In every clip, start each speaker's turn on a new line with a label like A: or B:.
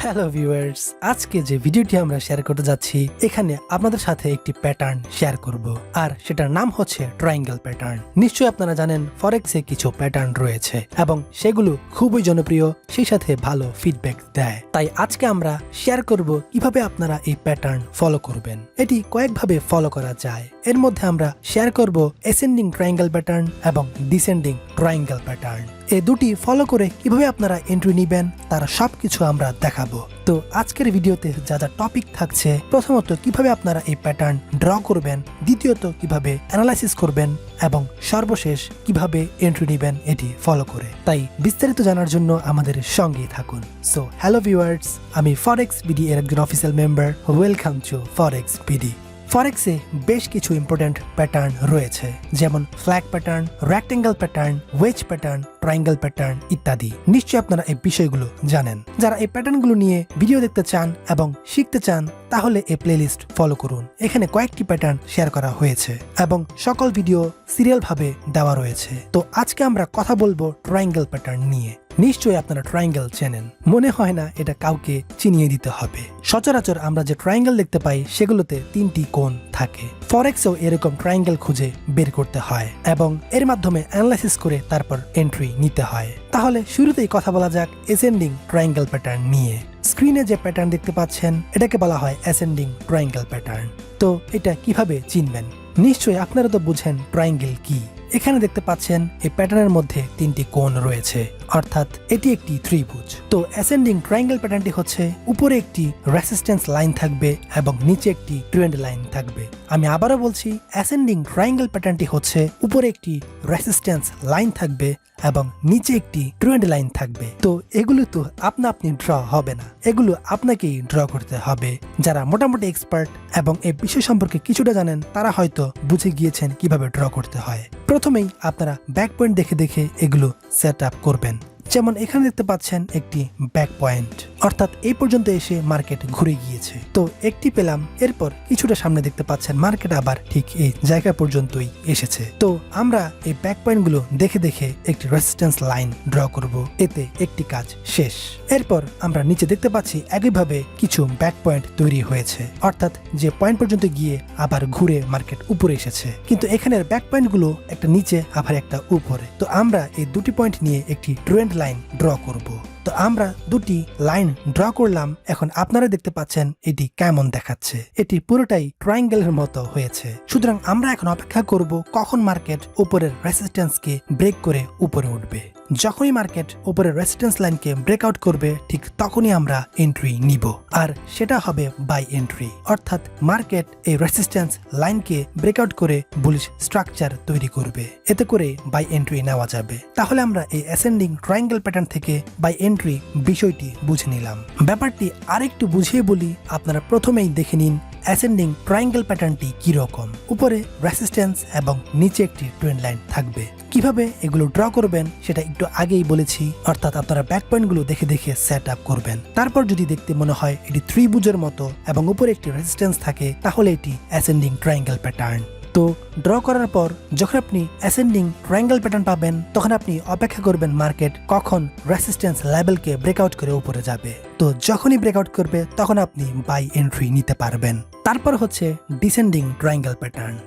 A: Hello viewers, আজকে যে ভিডিওটি আমরা শেয়ার করতে যাচ্ছি এখানে আপনাদের সাথে একটি প্যাটার্ন শেয়ার করব, আর সেটার নাম হচ্ছে ট্রায়াঙ্গেল প্যাটার্ন। নিশ্চয়ই আপনারা জানেন ফরেক্সে কিছু প্যাটার্ন রয়েছে এবং সেগুলো খুবই জনপ্রিয়, সেই সাথে ভালো ফিডব্যাক দেয়। তাই আজকে আমরা শেয়ার করব কিভাবে আপনারা এই প্যাটার্ন ফলো করবেন। এটি কয়েকভাবে ফলো করা যায়। এর মধ্যে আমরা শেয়ার করব অ্যাসেন্ডিং ট্রায়াঙ্গেল প্যাটার্ন এবং ডিসেন্ডিং ট্রায়াঙ্গেল প্যাটার্ন। এই দুটি ফলো করে কিভাবে আপনারা এন্ট্রি নেবেন তার সবকিছু আমরা দেখাবো। তো আজকের ভিডিওতে যা যা টপিক থাকছে, প্রথমত কিভাবে আপনারা এই প্যাটার্ন ড্র করবেন, দ্বিতীয়ত কিভাবে অ্যানালাইসিস করবেন এবং সর্বশেষ কিভাবে এন্ট্রি নেবেন এটি ফলো করে। তাই বিস্তারিত জানার জন্য আমাদের সঙ্গেই থাকুন। সো হ্যালো ভিউয়ার্স, আমি ফরেক্স বিডি এর একজন official member. Welcome to Forex BD. ফরেক্সে বেশ কিছু ইম্পর্টেন্ট প্যাটার্ন রয়েছে, যেমন flag pattern, rectangle pattern, wedge pattern, triangle pattern ইত্যাদি। নিশ্চয়ই আপনারা এই বিষয়গুলো জানেন। যারা এই প্যাটার্নগুলো নিয়ে ভিডিও দেখতে চান এবং শিখতে চান তাহলে এই প্লেলিস্ট ফলো করুন। এখানে কয়েকটি প্যাটার্ন শেয়ার করা হয়েছে এবং সকল ভিডিও সিরিয়াল ভাবে দেওয়া রয়েছে। তো আজকে আমরা কথা বলবো ট্রায়াঙ্গেল প্যাটার্ন নিয়ে। নিশ্চয়ই আপনারা ট্রায়াঙ্গেল চেনেন, মনে হয় না এটা কাউকে চিনিয়ে দিতে হবে। সচরাচর আমরা যে ট্রায়াঙ্গেল দেখতে পাই সেগুলোতে তিনটি কোণ থাকে। ফরেক্সেও এরকম ট্রায়াঙ্গেল খুঁজে বের করতে হয় এবং এর মাধ্যমে অ্যানালাইসিস করে তারপর এন্ট্রি নিতে হয়। তাহলে শুরুতেই কথা বলা যাক অ্যাসেন্ডিং ট্রায়াঙ্গেল প্যাটার্ন নিয়ে। স্ক্রিনে যে প্যাটার্ন দেখতে পাচ্ছেন এটাকে বলা হয় অ্যাসেন্ডিং ট্রায়াঙ্গেল প্যাটার্ন। তো এটা কিভাবে চিনবেন? নিশ্চয়ই আপনারা তো বুঝেন ট্রায়াঙ্গেল কি। এখানে দেখতে পাচ্ছেন এই প্যাটার্নের মধ্যে তিনটি কোণ রয়েছে, অর্থাৎ এটি একটি ত্রিভুজ। তো অ্যাসেন্ডিং ট্রায়াঙ্গেল প্যাটার্নটি হচ্ছে উপরে একটি রেসিস্ট্যান্স লাইন থাকবে এবং নিচে একটি ট্রেন্ড লাইন থাকবে। আমি আবারও বলছি, অ্যাসেন্ডিং ট্রায়াঙ্গেল প্যাটার্নটি হচ্ছে উপরে একটি রেসিস্ট্যান্স লাইন থাকবে এবং নিচে একটি ট্রেন্ড লাইন থাকবে। তো এগুলো তো আপনি ড্র হবে না, এগুলো আপনাকেই ড্র করতে হবে। যারা মোটামুটি এক্সপার্ট এবং এই বিষয় সম্পর্কে কিছুটা জানেন তারা হয়তো বুঝে গিয়েছেন কিভাবে ড্র করতে হয়। প্রথমেই আপনারা ব্যাক পয়েন্ট দেখে দেখে এগুলো সেট আপ করবেন। যেমন এখানে দেখতে পাচ্ছেন একটি ব্যাক পয়েন্ট, অর্থাৎ এই পর্যন্ত এসে মার্কেট ঘুরে গিয়েছে। তো একটি পেলাম, এরপর কিছুটা সামনে দেখতে পাচ্ছেন মার্কেট আবার ঠিক এই জায়গা পর্যন্তই এসেছে। তো আমরা এই ব্যাক পয়েন্ট গুলো দেখে দেখে একটি রেজিস্ট্যান্স লাইন ড্র করব, এতে একটি কাজ শেষ। এরপর আমরা নিচে দেখতে পাচ্ছি একইভাবে কিছু ব্যাক পয়েন্ট তৈরি হয়েছে, অর্থাৎ যে পয়েন্ট পর্যন্ত গিয়ে আবার ঘুরে মার্কেট উপরে এসেছে। কিন্তু এখানের ব্যাক পয়েন্ট গুলো একটা নিচে আবার একটা উপরে। তো আমরা এই দুটি পয়েন্ট নিয়ে একটি ট্রেন্ড লাইন ড্র করব। তো আমরা দুটি লাইন ড্র করলাম। এখন আপনারা দেখতে পাচ্ছেন এটি কেমন দেখাচ্ছে। এটি পুরোটাই ট্রায়াঙ্গেলের মতো হয়েছে। সুতরাং আমরা এখন অপেক্ষা করব কখন মার্কেট উপরের রেসিস্ট্যান্সকে ব্রেক করে উপরে উঠবে। যখনই মার্কেট উপরের রেসিস্ট্যান্স লাইনকে ব্রেকআউট করবে ঠিক তখনই আমরা এন্ট্রি নিব, আর সেটা হবে বাই এন্ট্রি। অর্থাৎ মার্কেট এই রেসিস্ট্যান্স লাইনকে ব্রেকআউট করে বুলিশ স্ট্রাকচার তৈরি করবে, এতে করে বাই এন্ট্রি নেওয়া যাবে। তাহলে আমরা এই অ্যাসেন্ডিং ট্রায়াঙ্গেল প্যাটার্ন থেকে বাই এন্ট্রি বিষয়টি বুঝে নিলাম। ব্যাপারটি আরেকটু বুঝিয়ে বলি, আপনারা প্রথমেই দেখে নিন অ্যাসেন্ডিং ট্রায়াঙ্গেল প্যাটার্নটি কি রকম। উপরে রেসিস্ট্যান্স এবং নিচে একটি ট্রেন্ড লাইন থাকবে। কিভাবে এগুলো ড্র করবেন সেটা একটু আগেই বলেছি, অর্থাৎ আপনারা ব্যাক পয়েন্ট গুলো দেখে দেখে সেট আপ করবেন। তারপর যদি দেখতে মনে হয় এটি ত্রিভুজের মতো এবং উপরে একটি রেসিস্ট্যান্স থাকে তাহলে এটি অ্যাসেন্ডিং ট্রায়াঙ্গেল প্যাটার্ন। তো ড্র করার পর যখন আপনি অ্যাসেন্ডিং ট্রায়াঙ্গেল প্যাটার্ন পাবেন তখন আপনি অপেক্ষা করবেন মার্কেট কখন রেসিস্ট্যান্স লেভেলকে ব্রেকআউট করে উপরে যাবে। তো যখনই ব্রেকআউট করবে তখন আপনি বাই এন্ট্রি নিতে পারবেন। তারপর হচ্ছে ডিসেন্ডিং ট্রায়াঙ্গেল প্যাটার্ন।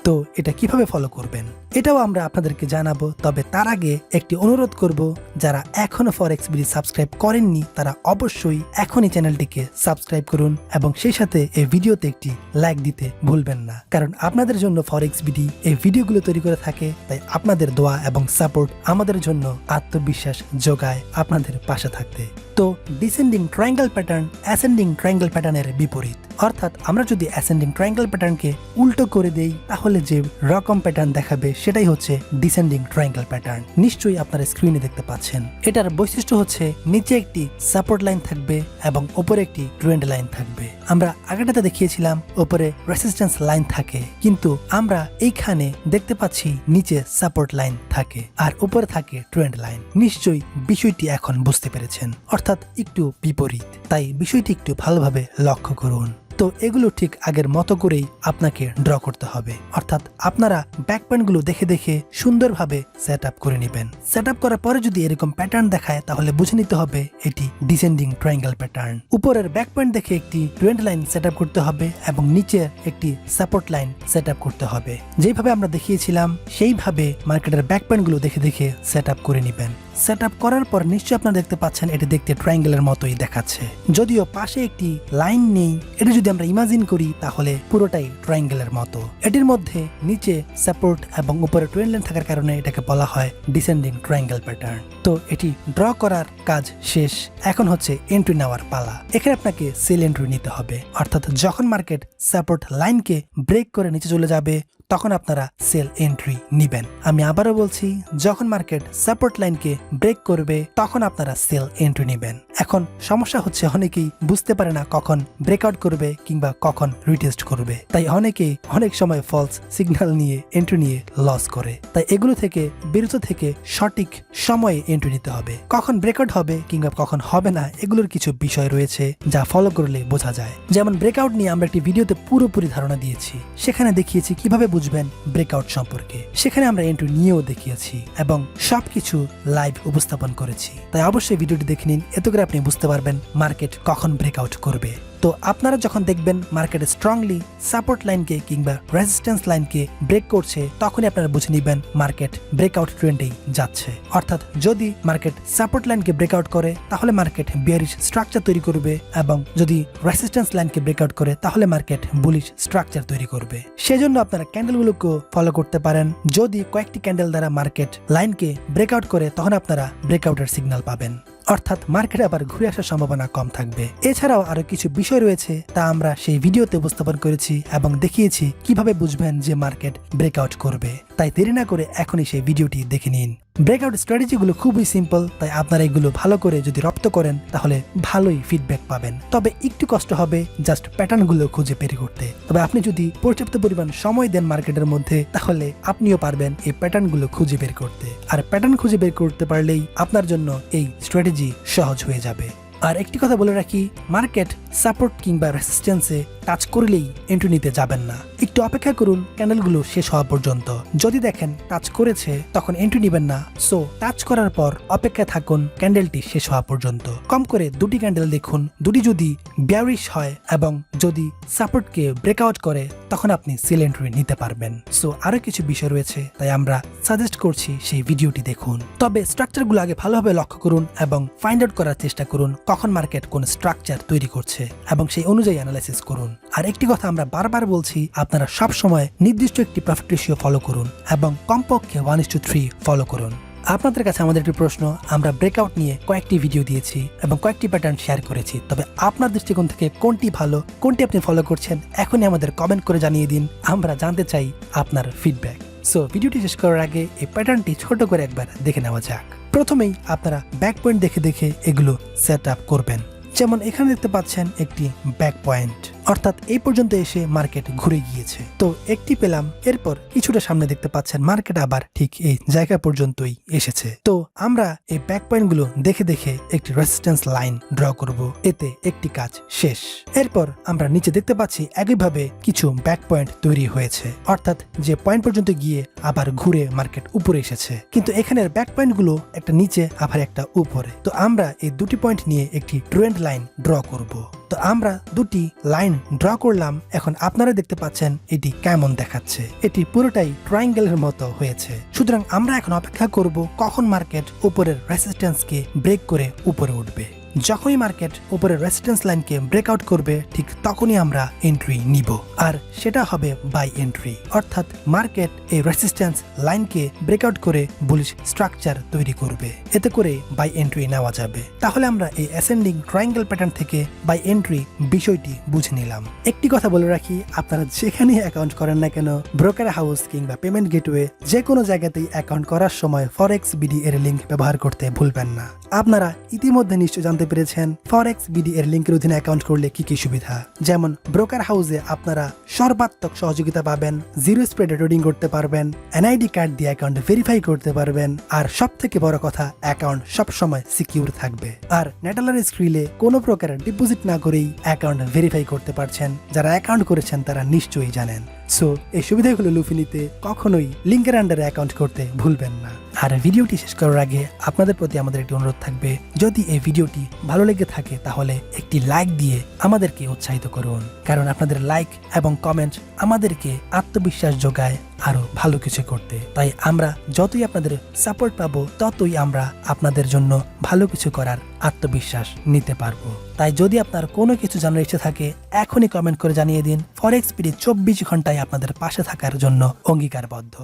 A: তো এটা কিভাবে ফলো করবেন এটাও আমরা আপনাদেরকে জানাবো, তবে তার আগে একটি অনুরোধ করব, যারা এখনো ফরেক্স বিডি সাবস্ক্রাইব করেননি তারা অবশ্যই এখনই চ্যানেলটিকে সাবস্ক্রাইব করুন এবং সেই সাথে এই ভিডিওতে একটি লাইক দিতে ভুলবেন না, কারণ আপনাদের জন্য ফরেক্স বিডি এই ভিডিওগুলো তৈরি করে থাকে। তাই আপনাদের দোয়া এবং সাপোর্ট আমাদের জন্য আত্মবিশ্বাস যোগায় আপনাদের পাশে থাকতে। তো descending triangle pattern ascending triangle প্যাটার্নের বিপরীত, অর্থাৎ আমরা যদি অ্যাসেন্ডিং ট্রায়াঙ্গেল প্যাটার্নকে উল্টো করে দেই তাহলে যে রকম প্যাটার্ন দেখাবে সেটাই হচ্ছে ডিসেন্ডিং ট্রায়াঙ্গেল প্যাটার্ন। নিশ্চয়ই আপনারা স্ক্রিনে দেখতে পাচ্ছেন। এটার বৈশিষ্ট্য হচ্ছে নিচে একটি সাপোর্ট লাইন থাকবে এবং উপরে একটি ট্রেন্ড লাইন থাকবে। আমরা আগেটাতে দেখিয়েছিলাম উপরে রেসিস্ট্যান্স লাইন থাকে, কিন্তু আমরা এইখানে দেখতে পাচ্ছি নিচে সাপোর্ট লাইন থাকে আর উপরে থাকে ট্রেন্ড লাইন। নিশ্চয়ই বিষয়টি এখন বুঝতে পেরেছেন, অর্থাৎ একটু বিপরীত। তাই বিষয়টি একটু ভালোভাবে লক্ষ্য করুন। তো এগুলো ঠিক আগের মতো করেই আপনাকে ড্র করতে হবে, অর্থাৎ আপনারা ব্যাক পয়েন্টগুলো দেখে দেখে সুন্দরভাবে সেট আপ করে নেবেন। সেট আপ করার পরে যদি এরকম প্যাটার্ন দেখায় তাহলে বুঝে নিতে হবে এটি ডিসেন্ডিং ট্রায়াঙ্গেল প্যাটার্ন। উপরের ব্যাক পয়েন্ট দেখে একটি ট্রেন্ড লাইন সেট আপ করতে হবে এবং নিচের একটি সাপোর্ট লাইন সেট আপ করতে হবে। যেভাবে আমরা দেখিয়েছিলাম সেইভাবে মার্কেটের ব্যাক পয়েন্টগুলো দেখে দেখে সেট আপ করে নেবেন। সেট আপ করার পর নিশ্চয়ই আপনারা দেখতে পাচ্ছেন এটি দেখতে ট্রায়াঙ্গেলের মতোই দেখাচ্ছে, যদিও পাশে একটি লাইন নেই। এটি যদি আমরা ইমাজিন করি তাহলে পুরোটাই ট্রায়াঙ্গেলের মতো। এটির মধ্যে নিচে সাপোর্ট এবং উপরে ট্রেন্ড লাইন থাকার কারণে এটাকে বলা হয় ডিসেন্ডিং ট্রায়াঙ্গেল প্যাটার্ন। তো এটি ড্র করার কাজ শেষ, এখন হচ্ছে এন্ট্রি নেওয়ার পালা। এখানে আপনাকে সেল এন্ট্রি নিতে হবে, অর্থাৎ যখন মার্কেট সাপোর্ট লাইনকে ব্রেক করে নিচে চলে যাবে তখন আপনারা সেল এন্ট্রি নিবেন। আমি আবারও বলছি, যখন মার্কেট সাপোর্ট লাইনকে ব্রেক করবে তখন আপনারা সেল এন্ট্রি নিবেন। এখন সমস্যা হচ্ছে অনেকেই বুঝতে পারে না কখন ব্রেকআউট করবে কিংবা কখন রিটেস্ট করবে, তাই অনেকেই অনেক সময় ফলস সিগন্যাল নিয়ে এন্ট্রি নিয়ে লস করে। তাই এগুলো থেকে বিরত থেকে সঠিক সময়ে এন্ট্রি নিতে হবে। কখন ব্রেকআউট হবে কিংবা কখন হবে না এগুলোর কিছু বিষয় রয়েছে যা ফলো করলে বোঝা যায়। যেমন ব্রেকআউট নিয়ে আমরা একটি ভিডিওতে পুরোপুরি ধারণা দিয়েছি, সেখানে দেখিয়েছি কিভাবে বুঝবেন ব্রেকআউট সম্পর্কে। সেখানে আমরা এন্ট্রি নিয়েও দেখিয়েছি এবং সবকিছু লাইভ উপস্থাপন করেছি। তাই অবশ্যই ভিডিওটি দেখে নিন, এতে করে আপনি বুঝতে পারবেন মার্কেট কখন ব্রেকআউট করবে। তো আপনারা যখন দেখবেন মার্কেটে স্ট্রংলি সাপোর্ট লাইনকে কিংবা রেজিস্ট্যান্স লাইনকে ব্রেক করছে তখনই আপনারা বুঝে নেবেন মার্কেট ব্রেকআউট ট্রেন্ডেই যাচ্ছে। অর্থাৎ যদি মার্কেট সাপোর্ট লাইনকে ব্রেকআউট করে তাহলে মার্কেট বিয়ারিশ স্ট্রাকচার তৈরি করবে এবং যদি রেজিস্ট্যান্স লাইনকে ব্রেকআউট করে তাহলে মার্কেট বুলিশ স্ট্রাকচার তৈরি করবে। সেজন্য আপনারা ক্যান্ডেলগুলোকে ফলো করতে পারেন। যদি কয়েকটি ক্যান্ডেল দ্বারা মার্কেট লাইনকে ব্রেকআউট করে তখন আপনারা ব্রেকআউটের সিগন্যাল পাবেন, অর্থাৎ মার্কেটে আবার ঘুরে আসার সম্ভাবনা কম থাকবে। এছাড়াও আরো কিছু বিষয় রয়েছে তা আমরা সেই ভিডিওতে উপস্থাপন করেছি এবং দেখিয়েছি কিভাবে বুঝবেন যে মার্কেট ব্রেকআউট করবে। তাই দেরি না করে এখনই সেই ভিডিওটি দেখে নিন। ব্রেকআউট স্ট্র্যাটেজিগুলো খুবই সিম্পল, তাই আপনারা এগুলো ভালো করে যদি রপ্ত করেন তাহলে ভালোই ফিডব্যাক পাবেন। তবে একটু কষ্ট হবে জাস্ট প্যাটার্নগুলো খুঁজে বের করতে। তবে আপনি যদি পর্যাপ্ত পরিমাণ সময় দেন মার্কেটের মধ্যে তাহলে আপনিও পারবেন এই প্যাটার্নগুলো খুঁজে বের করতে। আর প্যাটার্ন খুঁজে বের করতে পারলেই আপনার জন্য এই স্ট্র্যাটেজি সহজ হয়ে যাবে। আর একটি কথা বলে রাখি, মার্কেট সাপোর্ট কিংবা রেসিস্ট্যান্সে টাচ করলেই এন্ট্রি নিতে যাবেন না, একটু অপেক্ষা করুন ক্যান্ডেলগুলো শেষ হওয়া পর্যন্ত। যদি দেখেন টাচ করেছে তখন এন্ট্রি নিবেন না, সো টাচ করার পর অপেক্ষায় থাকুন ক্যান্ডেলটি শেষ হওয়া পর্যন্ত। কম করে দুটি ক্যান্ডেল দেখুন, দুটি যদি বিয়ারিশ হয় এবং যদি সাপোর্টকে ব্রেকআউট করে তখন আপনি সেল এন্ট্রি নিতে পারবেন। সো আরো কিছু বিষয় রয়েছে, তাই আমরা সাজেস্ট করছি সেই ভিডিওটি দেখুন। তবে স্ট্রাকচারগুলো আগে ভালোভাবে লক্ষ্য করুন এবং ফাইন্ড আউট করার চেষ্টা করুন কখন মার্কেট কোন স্ট্রাকচার তৈরি করছে এবং সেই অনুযায়ী অ্যানালাইসিস করুন। আর একটি কথা আমরা বারবার বলছি, আপনারা সব সময় নির্দিষ্ট একটি প্রফিট রেশিও ফলো করুন এবং কমপক্ষে 1:3 ফলো করুন। আপনাদের কাছে আমাদের একটি প্রশ্ন, আমরা ব্রেকআউট নিয়ে কয়েকটি ভিডিও দিয়েছি এবং কয়েকটি প্যাটার্ন শেয়ার করেছি, তবে আপনার দৃষ্টিকোণ থেকে কোনটি ভালো, কোনটি আপনি ফলো করছেন এখনই আমাদের কমেন্ট করে জানিয়ে দিন, আমরা জানতে চাই আপনার ফিডব্যাক। সো ভিডিওটি শেষ করার আগে এই প্যাটার্নটি ছোট করে একবার দেখে নেওয়া যাক। প্রথমেই আপনারা ব্যাক পয়েন্ট দেখে দেখে এগুলো সেট আপ করবেন। যেমন এখানে দেখতে পাচ্ছেন একটি ব্যাক পয়েন্ট, অর্থাৎ এই পর্যন্ত এসে মার্কেট ঘুরে গিয়েছে। তো একটি পেলাম, এরপর কিছুটা সামনে দেখতে পাচ্ছেন মার্কেট আবার ঠিক এই জায়গা পর্যন্তই এসেছে। তো আমরা এই ব্যাক পয়েন্ট গুলো দেখে দেখে একটি রেজিস্ট্যান্স লাইন ড্র করব, এতে একটি কাজ শেষ। এরপর আমরা নিচে দেখতে পাচ্ছি একইভাবে কিছু ব্যাক পয়েন্ট তৈরি হয়েছে, অর্থাৎ যে পয়েন্ট পর্যন্ত গিয়ে আবার ঘুরে মার্কেট উপরে এসেছে। কিন্তু এখানের ব্যাক পয়েন্ট গুলো একটা নিচে আবার একটা উপরে। তো আমরা এই দুটি পয়েন্ট নিয়ে একটি ট্রেন্ড লাইন ড্র করব। তো আমরা দুটি লাইন ড্র করলাম। এখন আপনারা দেখতে পাচ্ছেন এটি কেমন দেখাচ্ছে, এটি পুরোটাই ট্রায়াঙ্গেলের মতো হয়েছে। সুতরাং আমরা এখন অপেক্ষা করব কখন মার্কেট উপরের রেজিস্ট্যান্সকে ব্রেক করে উপরে উঠবে। যখনই মার্কেট উপরের রেজিস্ট্যান্স লাইনকে ব্রেকআউট করবে ঠিক তখনই আমরা এন্ট্রি নিব, আর সেটা হবে বাই এন্ট্রি। অর্থাৎ মার্কেট এই রেজিস্ট্যান্স লাইনকে ব্রেকআউট করে বুলিশ স্ট্রাকচার তৈরি করবে, এতে করে বাই এন্ট্রি নেওয়া যাবে। তাহলে আমরা এই অ্যাসেন্ডিং ট্রায়াঙ্গেল প্যাটার্ন থেকে বাই এন্ট্রি বিষয়টি বুঝে নিলাম। একটি কথা বলে রাখি, আপনারা যেখানে অ্যাকাউন্ট করেন না কেন, ব্রোকার হাউস কিংবা পেমেন্ট গেটওয়ে যে কোনো জায়গাতেই অ্যাকাউন্ট করার সময় ফরেক্স বিডি এর লিঙ্ক ব্যবহার করতে ভুলবেন না। আপনারা ইতিমধ্যে নিশ্চয় জানতে জানতে পেরেছেন ফরেক্স বিডি এর লিঙ্কের অধীনে অ্যাকাউন্ট করলে কি কি সুবিধা, যেমন ব্রোকার হাউসে আপনারা সর্বাত্মক সহযোগিতা পাবেন, জিরো স্প্রেডে ট্রেডিং করতে পারবেন, এনআইডি কার্ড দিয়ে অ্যাকাউন্ট ভেরিফাই করতে পারবেন, আর সব থেকে বড় কথা অ্যাকাউন্ট সবসময় সিকিউর থাকবে। আর নেটালার স্ক্রিলে কোনো প্রকার ডিপোজিট না করেই অ্যাকাউন্ট ভেরিফাই করতে পারছেন। যারা অ্যাকাউন্ট করেছেন তারা নিশ্চয়ই জানেন। সো এই সুবিধাগুলো লুফে নিতে কখনোই লিঙ্কের আন্ডারে অ্যাকাউন্ট করতে ভুলবেন না। আর ভিডিওটি শেষ করার আগে আপনাদের প্রতি আমাদের একটি অনুরোধ থাকবে, যদি এই ভিডিওটি ভালো লেগে থাকে তাহলে একটি লাইক দিয়ে আমাদেরকে উৎসাহিত করুন, কারণ আপনাদের লাইক এবং কমেন্ট আমাদেরকে আত্মবিশ্বাস যোগায় আরো ভালো কিছু করতে। তাই আমরা যতই আপনাদের সাপোর্ট পাবো ততই আমরা আপনাদের জন্য ভালো কিছু করার আত্মবিশ্বাস নিতে পারবো। তাই যদি আপনার কোনো কিছু জানার ইচ্ছে থাকে এখনই কমেন্ট করে জানিয়ে দিন। ফরেক্স বিডি 24 ঘন্টায় আপনাদের পাশে থাকার জন্য অঙ্গীকারবদ্ধ।